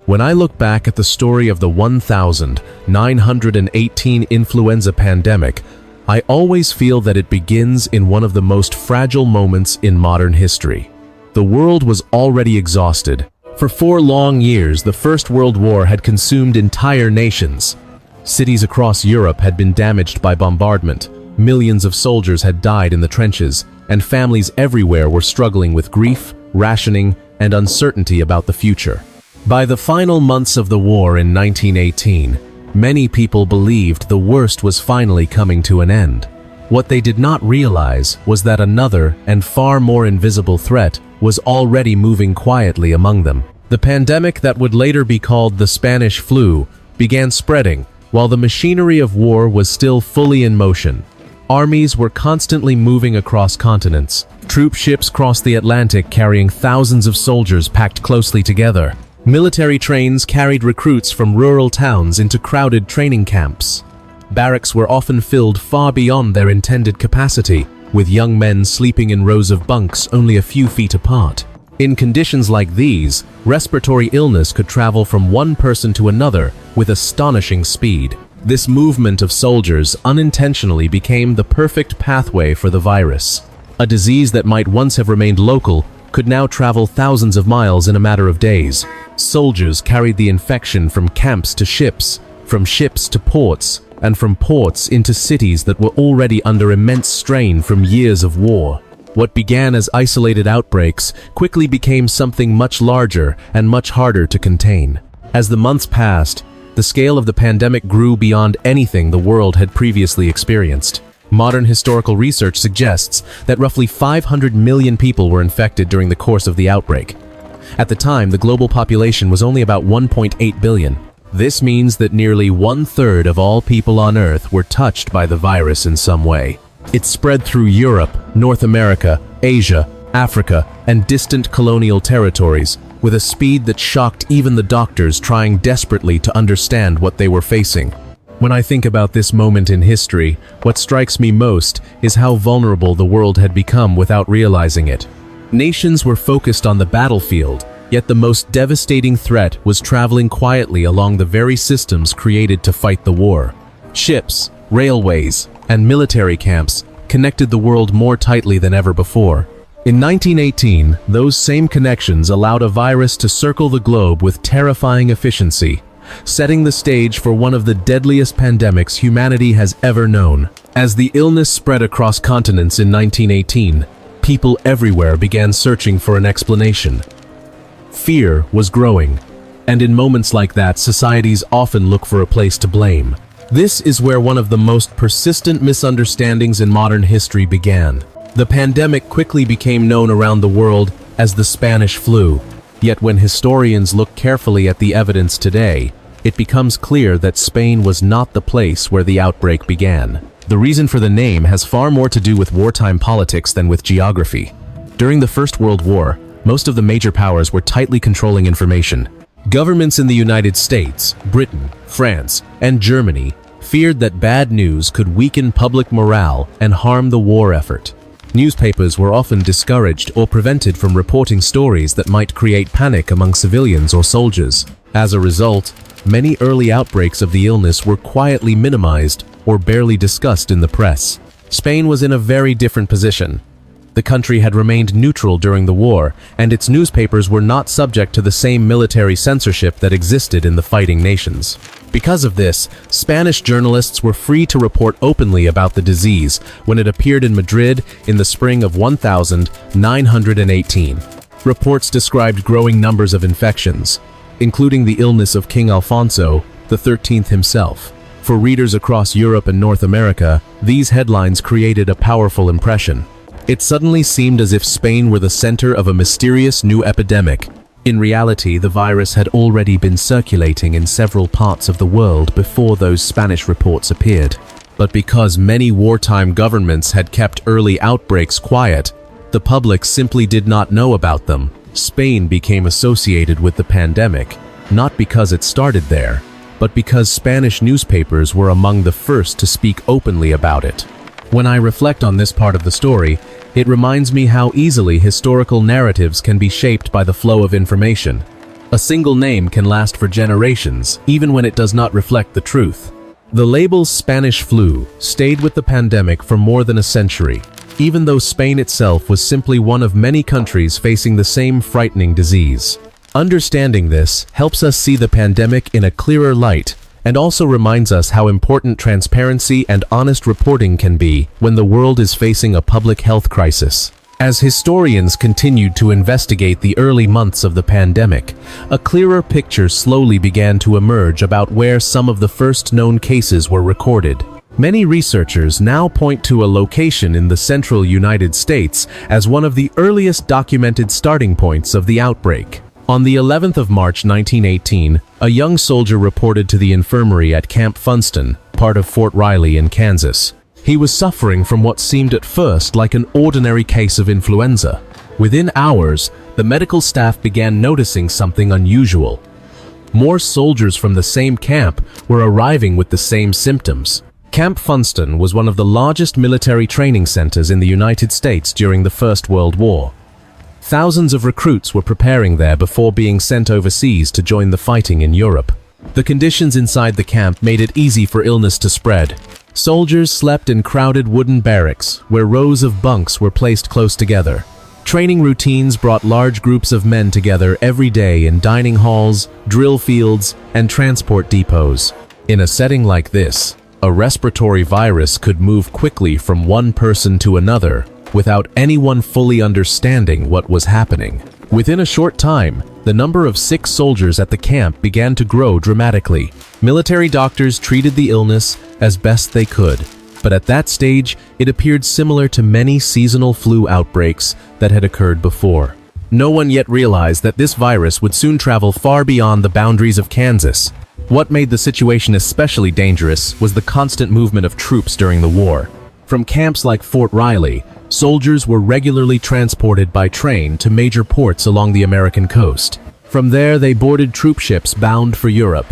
When I look back at the story of the 1918 influenza pandemic, I always feel that it begins in one of the most fragile moments in modern history. The world was already exhausted. For 4 long years, the First World War had consumed entire nations. Cities across Europe had been damaged by bombardment, millions of soldiers had died in the trenches, and families everywhere were struggling with grief, rationing, and uncertainty about the future. By the final months of the war in 1918, many people believed the worst was finally coming to an end. What they did not realize was that another and far more invisible threat was already moving quietly among them. The pandemic that would later be called the Spanish flu began spreading while the machinery of war was still fully in motion. Armies were constantly moving across continents. Troop ships crossed the Atlantic carrying thousands of soldiers packed closely together. Military trains carried recruits from rural towns into crowded training camps. Barracks were often filled far beyond their intended capacity, with young men sleeping in rows of bunks only a few feet apart. In conditions like these, respiratory illness could travel from one person to another with astonishing speed. This movement of soldiers unintentionally became the perfect pathway for the virus. A disease that might once have remained local could now travel thousands of miles in a matter of days. Soldiers carried the infection from camps to ships, from ships to ports, and from ports into cities that were already under immense strain from years of war. What began as isolated outbreaks quickly became something much larger and much harder to contain. As the months passed, the scale of the pandemic grew beyond anything the world had previously experienced. Modern historical research suggests that roughly 500 million people were infected during the course of the outbreak. At the time, the global population was only about 1.8 billion. This means that nearly 1/3 of all people on Earth were touched by the virus in some way. It spread through Europe, North America, Asia, Africa, and distant colonial territories, with a speed that shocked even the doctors trying desperately to understand what they were facing. When I think about this moment in history, what strikes me most is how vulnerable the world had become without realizing it. Nations were focused on the battlefield, yet the most devastating threat was traveling quietly along the very systems created to fight the war. Ships, railways, and military camps connected the world more tightly than ever before. In 1918, those same connections allowed a virus to circle the globe with terrifying efficiency, setting the stage for one of the deadliest pandemics humanity has ever known. As the illness spread across continents in 1918, people everywhere began searching for an explanation. Fear was growing, and in moments like that, societies often look for a place to blame. This is where one of the most persistent misunderstandings in modern history began. The pandemic quickly became known around the world as the Spanish flu. Yet when historians look carefully at the evidence today, it becomes clear that Spain was not the place where the outbreak began. The reason for the name has far more to do with wartime politics than with geography. During the First World War, most of the major powers were tightly controlling information. Governments in the United States, Britain, France, and Germany feared that bad news could weaken public morale and harm the war effort. Newspapers were often discouraged or prevented from reporting stories that might create panic among civilians or soldiers. As a result, many early outbreaks of the illness were quietly minimized or barely discussed in the press. Spain was in a very different position. The country had remained neutral during the war, and its newspapers were not subject to the same military censorship that existed in the fighting nations. Because of this, Spanish journalists were free to report openly about the disease when it appeared in Madrid in the spring of 1918. Reports described growing numbers of infections, including the illness of King Alfonso XIII himself. For readers across Europe and North America, these headlines created a powerful impression. It suddenly seemed as if Spain were the center of a mysterious new epidemic. In reality, the virus had already been circulating in several parts of the world before those Spanish reports appeared. But because many wartime governments had kept early outbreaks quiet, the public simply did not know about them. Spain became associated with the pandemic, not because it started there, but because Spanish newspapers were among the first to speak openly about it. When I reflect on this part of the story, it reminds me how easily historical narratives can be shaped by the flow of information. A single name can last for generations, even when it does not reflect the truth. The label Spanish flu stayed with the pandemic for more than a century, even though Spain itself was simply one of many countries facing the same frightening disease. Understanding this helps us see the pandemic in a clearer light, and also reminds us how important transparency and honest reporting can be when the world is facing a public health crisis. As historians continued to investigate the early months of the pandemic, a clearer picture slowly began to emerge about where some of the first known cases were recorded. Many researchers now point to a location in the central United States as one of the earliest documented starting points of the outbreak. On the 11th of March 1918, a young soldier reported to the infirmary at Camp Funston, part of Fort Riley in Kansas. He was suffering from what seemed at first like an ordinary case of influenza. Within hours, the medical staff began noticing something unusual. More soldiers from the same camp were arriving with the same symptoms. Camp Funston was one of the largest military training centers in the United States during the First World War. Thousands of recruits were preparing there before being sent overseas to join the fighting in Europe. The conditions inside the camp made it easy for illness to spread. Soldiers slept in crowded wooden barracks, where rows of bunks were placed close together. Training routines brought large groups of men together every day in dining halls, drill fields, and transport depots. In a setting like this, a respiratory virus could move quickly from one person to another without anyone fully understanding what was happening. Within a short time, the number of sick soldiers at the camp began to grow dramatically. Military doctors treated the illness as best they could, but at that stage, it appeared similar to many seasonal flu outbreaks that had occurred before. No one yet realized that this virus would soon travel far beyond the boundaries of Kansas. What made the situation especially dangerous was the constant movement of troops during the war. From camps like Fort Riley, soldiers were regularly transported by train to major ports along the American coast. From there, they boarded troop ships bound for Europe.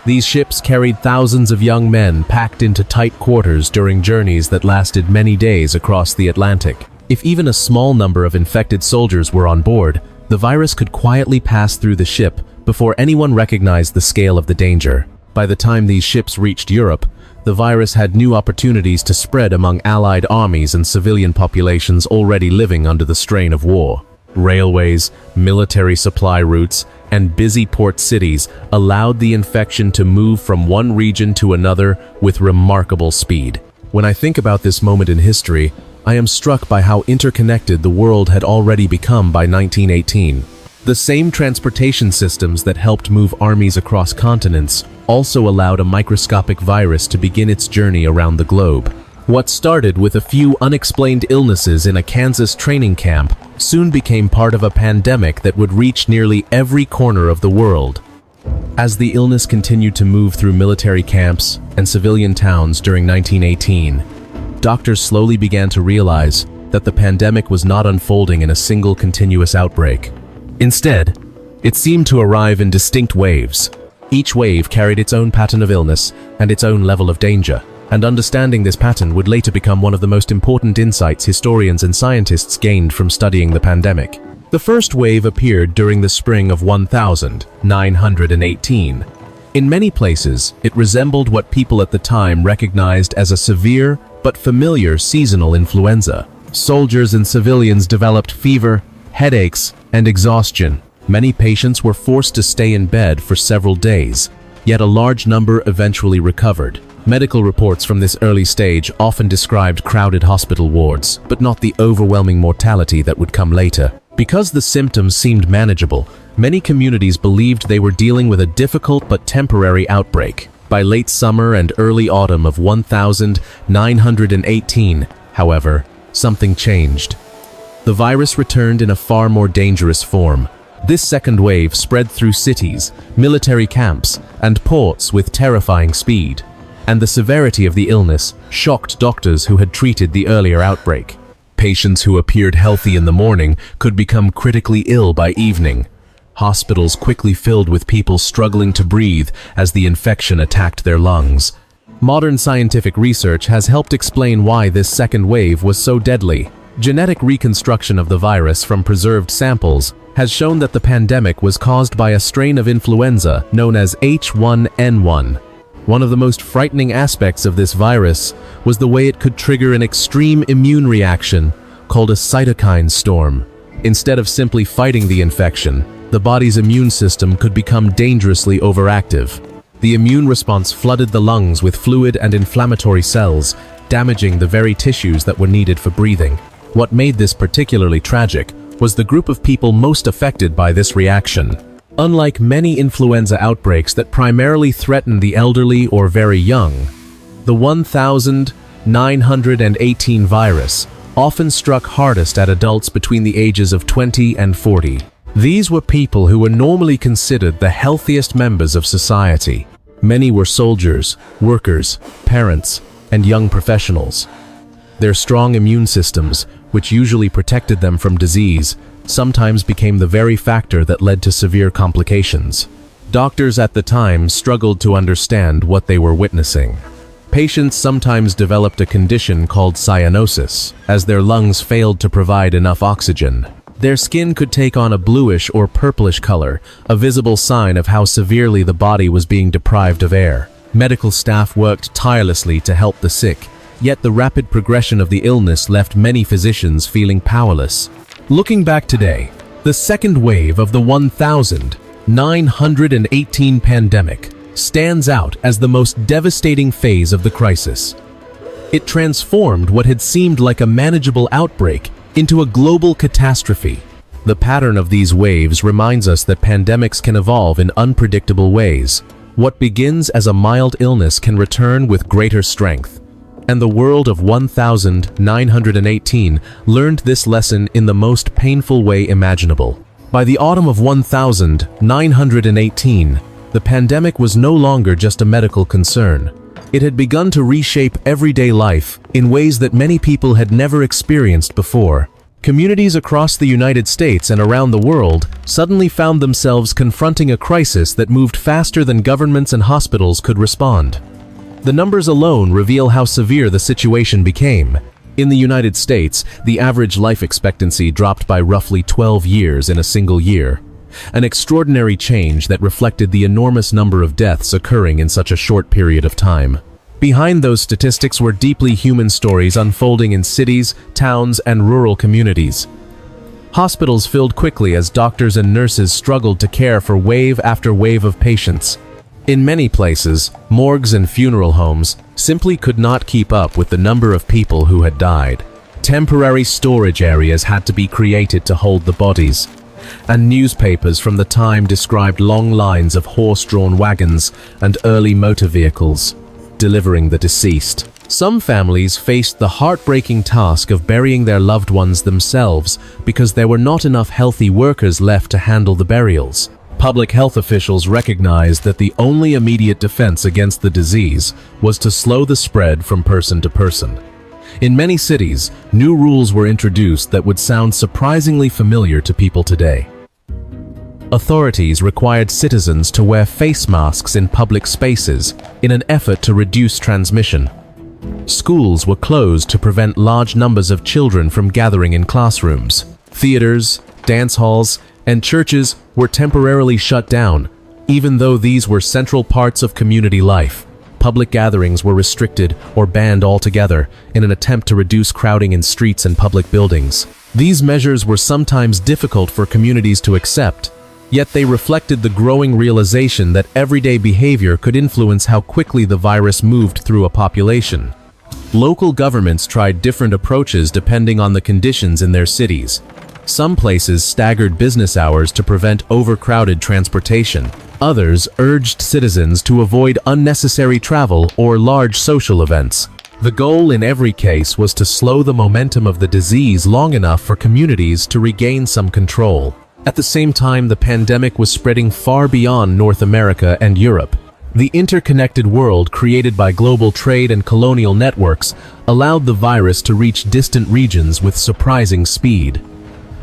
These ships carried thousands of young men packed into tight quarters during journeys that lasted many days across the Atlantic. If even a small number of infected soldiers were on board, the virus could quietly pass through the ship before anyone recognized the scale of the danger. By the time these ships reached Europe, the virus had new opportunities to spread among Allied armies and civilian populations already living under the strain of war. Railways, military supply routes, and busy port cities allowed the infection to move from one region to another with remarkable speed. When I think about this moment in history, I am struck by how interconnected the world had already become by 1918. The same transportation systems that helped move armies across continents also allowed a microscopic virus to begin its journey around the globe. What started with a few unexplained illnesses in a Kansas training camp soon became part of a pandemic that would reach nearly every corner of the world. As the illness continued to move through military camps and civilian towns during 1918, doctors slowly began to realize that the pandemic was not unfolding in a single continuous outbreak. Instead, it seemed to arrive in distinct waves. Each wave carried its own pattern of illness and its own level of danger, and understanding this pattern would later become one of the most important insights historians and scientists gained from studying the pandemic. The first wave appeared during the spring of 1918. In many places, it resembled what people at the time recognized as a severe but familiar seasonal influenza. Soldiers and civilians developed fever, headaches, and exhaustion. Many patients were forced to stay in bed for several days, yet a large number eventually recovered. Medical reports from this early stage often described crowded hospital wards, but not the overwhelming mortality that would come later. Because the symptoms seemed manageable, many communities believed they were dealing with a difficult but temporary outbreak. By late summer and early autumn of 1918, however, something changed. The virus returned in a far more dangerous form. This second wave spread through cities, military camps, and ports with terrifying speed. And the severity of the illness shocked doctors who had treated the earlier outbreak. Patients who appeared healthy in the morning could become critically ill by evening. Hospitals quickly filled with people struggling to breathe as the infection attacked their lungs. Modern scientific research has helped explain why this second wave was so deadly. Genetic reconstruction of the virus from preserved samples has shown that the pandemic was caused by a strain of influenza known as H1N1. One of the most frightening aspects of this virus was the way it could trigger an extreme immune reaction called a cytokine storm. Instead of simply fighting the infection, the body's immune system could become dangerously overactive. The immune response flooded the lungs with fluid and inflammatory cells, damaging the very tissues that were needed for breathing. What made this particularly tragic was the group of people most affected by this reaction. Unlike many influenza outbreaks that primarily threaten the elderly or very young, the 1918 virus often struck hardest at adults between the ages of 20 and 40. These were people who were normally considered the healthiest members of society. Many were soldiers, workers, parents, and young professionals. Their strong immune systems, which usually protected them from disease, sometimes became the very factor that led to severe complications. Doctors at the time struggled to understand what they were witnessing. Patients sometimes developed a condition called cyanosis, as their lungs failed to provide enough oxygen. Their skin could take on a bluish or purplish color, a visible sign of how severely the body was being deprived of air. Medical staff worked tirelessly to help the sick, yet the rapid progression of the illness left many physicians feeling powerless. Looking back today, the second wave of the 1918 pandemic stands out as the most devastating phase of the crisis. It transformed what had seemed like a manageable outbreak into a global catastrophe. The pattern of these waves reminds us that pandemics can evolve in unpredictable ways. What begins as a mild illness can return with greater strength. And the world of 1918 learned this lesson in the most painful way imaginable. By the autumn of 1918, the pandemic was no longer just a medical concern. It had begun to reshape everyday life in ways that many people had never experienced before. Communities across the United States and around the world suddenly found themselves confronting a crisis that moved faster than governments and hospitals could respond. The numbers alone reveal how severe the situation became. In the United States, the average life expectancy dropped by roughly 12 years in a single year, an extraordinary change that reflected the enormous number of deaths occurring in such a short period of time. Behind those statistics were deeply human stories unfolding in cities, towns, and rural communities. Hospitals filled quickly as doctors and nurses struggled to care for wave after wave of patients. In many places, morgues and funeral homes simply could not keep up with the number of people who had died. Temporary storage areas had to be created to hold the bodies, and newspapers from the time described long lines of horse-drawn wagons and early motor vehicles delivering the deceased. Some families faced the heartbreaking task of burying their loved ones themselves because there were not enough healthy workers left to handle the burials. Public health officials recognized that the only immediate defense against the disease was to slow the spread from person to person. In many cities, new rules were introduced that would sound surprisingly familiar to people today. Authorities required citizens to wear face masks in public spaces in an effort to reduce transmission. Schools were closed to prevent large numbers of children from gathering in classrooms. Theaters, dance halls, and churches were temporarily shut down, even though these were central parts of community life. Public gatherings were restricted or banned altogether in an attempt to reduce crowding in streets and public buildings. These measures were sometimes difficult for communities to accept, yet they reflected the growing realization that everyday behavior could influence how quickly the virus moved through a population. Local governments tried different approaches depending on the conditions in their cities. Some places staggered business hours to prevent overcrowded transportation. Others urged citizens to avoid unnecessary travel or large social events. The goal in every case was to slow the momentum of the disease long enough for communities to regain some control. At the same time, the pandemic was spreading far beyond North America and Europe. The interconnected world created by global trade and colonial networks allowed the virus to reach distant regions with surprising speed.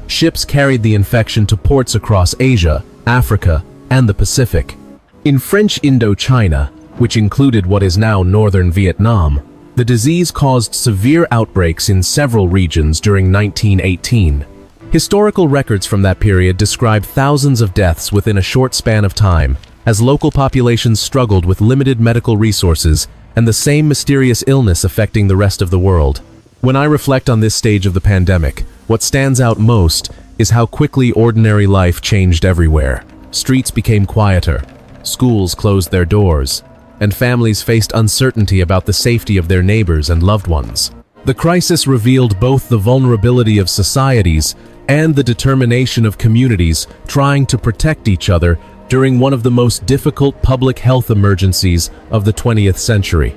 Ships carried the infection to ports across Asia, Africa, and the Pacific. In French Indochina, which included what is now northern Vietnam, the disease caused severe outbreaks in several regions during 1918. Historical records from that period describe thousands of deaths within a short span of time, as local populations struggled with limited medical resources and the same mysterious illness affecting the rest of the world. When I reflect on this stage of the pandemic, what stands out most is how quickly ordinary life changed everywhere. Streets became quieter, schools closed their doors, and families faced uncertainty about the safety of their neighbors and loved ones. The crisis revealed both the vulnerability of societies and the determination of communities trying to protect each other during one of the most difficult public health emergencies of the 20th century.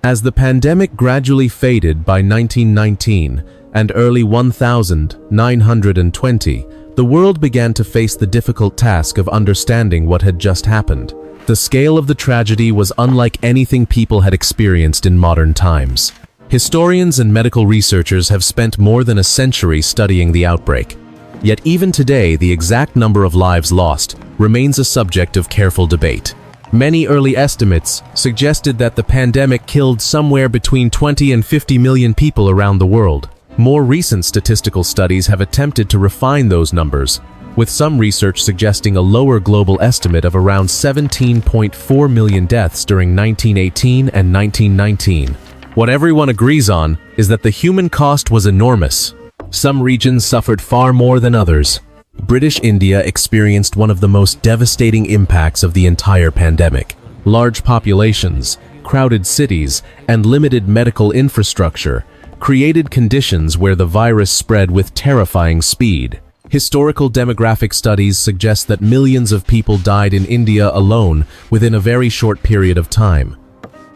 As the pandemic gradually faded by 1919 and early 1920, the world began to face the difficult task of understanding what had just happened. The scale of the tragedy was unlike anything people had experienced in modern times. Historians and medical researchers have spent more than a century studying the outbreak. Yet even today, the exact number of lives lost remains a subject of careful debate. Many early estimates suggested that the pandemic killed somewhere between 20 and 50 million people around the world. More recent statistical studies have attempted to refine those numbers, with some research suggesting a lower global estimate of around 17.4 million deaths during 1918 and 1919. What everyone agrees on is that the human cost was enormous. Some regions suffered far more than others. British India experienced one of the most devastating impacts of the entire pandemic. Large populations, crowded cities, and limited medical infrastructure created conditions where the virus spread with terrifying speed. Historical demographic studies suggest that millions of people died in India alone within a very short period of time.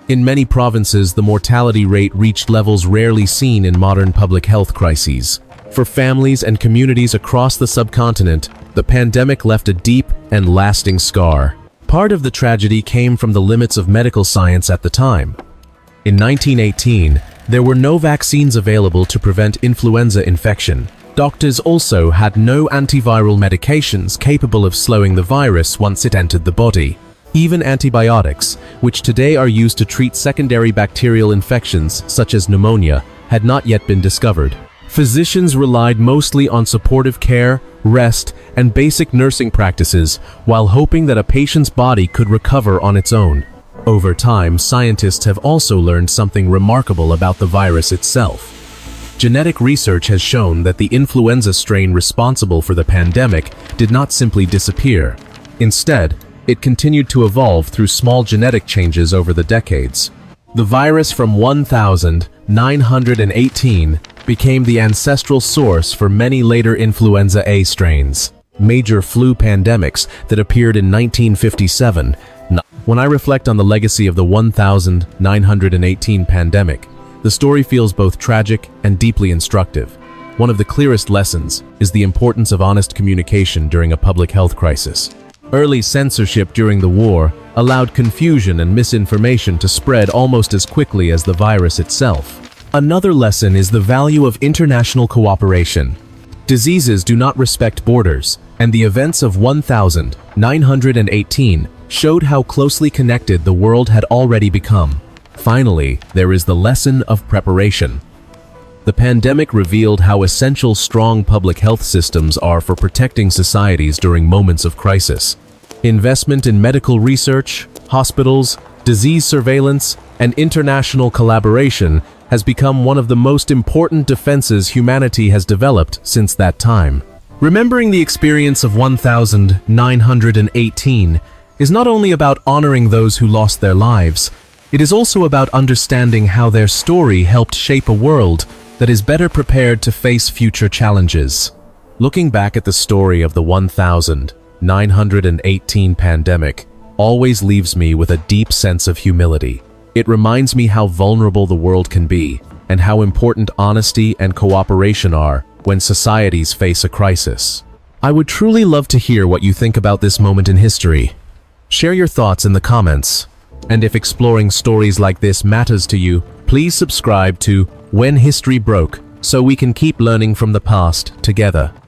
In many provinces, the mortality rate reached levels rarely seen in modern public health crises. For families and communities across the subcontinent, the pandemic left a deep and lasting scar. Part of the tragedy came from the limits of medical science at the time. In 1918, there were no vaccines available to prevent influenza infection. Doctors also had no antiviral medications capable of slowing the virus once it entered the body. Even antibiotics, which today are used to treat secondary bacterial infections such as pneumonia, had not yet been discovered. Physicians relied mostly on supportive care, rest, and basic nursing practices while hoping that a patient's body could recover on its own. Over time, scientists have also learned something remarkable about the virus itself. Genetic research has shown that the influenza strain responsible for the pandemic did not simply disappear. Instead, it continued to evolve through small genetic changes over the decades. The virus from 1918 became the ancestral source for many later influenza A strains, major flu pandemics that appeared in 1957. When I reflect on the legacy of the 1918 pandemic, the story feels both tragic and deeply instructive. One of the clearest lessons is the importance of honest communication during a public health crisis. Early censorship during the war allowed confusion and misinformation to spread almost as quickly as the virus itself. Another lesson is the value of international cooperation. Diseases do not respect borders, and the events of 1918 showed how closely connected the world had already become. Finally, there is the lesson of preparation. The pandemic revealed how essential strong public health systems are for protecting societies during moments of crisis. Investment in medical research, hospitals, disease surveillance, and international collaboration has become one of the most important defenses humanity has developed since that time. Remembering the experience of 1918 is not only about honoring those who lost their lives, it is also about understanding how their story helped shape a world that is better prepared to face future challenges. Looking back at the story of the 1918 pandemic always leaves me with a deep sense of humility. It reminds me how vulnerable the world can be and how important honesty and cooperation are when societies face a crisis. I would truly love to hear what you think about this moment in history. Share your thoughts in the comments. And if exploring stories like this matters to you, please subscribe to When History Broke so we can keep learning from the past together.